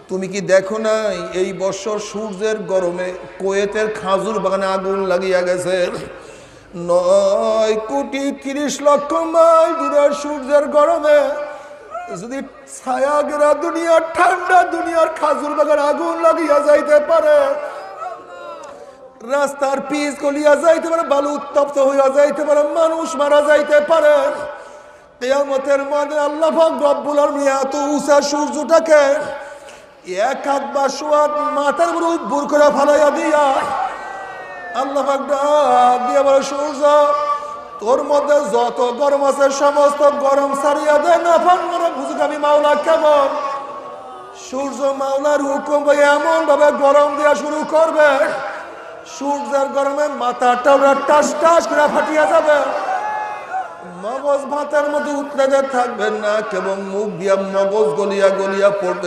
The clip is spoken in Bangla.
তুমি কি দেখো নাই এই বছর সূর্যের গরমে কুয়েতের খাজুর বাগানে আগুন লাগিয়া গেছে। 9,30,00,000 মাইল দূরের সূর্যের গরমে যদি ছায়া গেরা দুনিয়ার ঠান্ডা দুনিয়ার খাজুর বাগান আগুন লাগিয়া যাইতে পারে, রাস্তার পিচ গলিয়া যাইতে পারে, বালু উত্তপ্ত হইয়া যাইতে পারে, মানুষ মারা যাইতে পারে, কিয়ামতের মাঠে আল্লাহ পাক রব্বুল আলামিন এত উঁচা সূর্যটাকে এক হাত বা সোয়াত মাথার উপর উদ্ভুর করে ফালাইয়া দিয়া আল্লাহ পাক ডাক দিয়া বলে, সূর্য তোর মধ্যে যত গরম আছে সমস্ত গরম সারিয়া দেয় না ফাঙ্গরে বুঝুক আমি মাওলা কেমন। সূর্য মাওলার হুকুম এমন ভাবে গরম দেওয়া শুরু করবে, সূর্যের গরমে মাথাটা ওরা টাস টাস করে ফাটিয়া যাবে, মগজ ভাতের মধ্যে উতলে থাকবেন না, কেবল মুখ দিয়া মগজ গলিয়া গলিয়া পড়বে।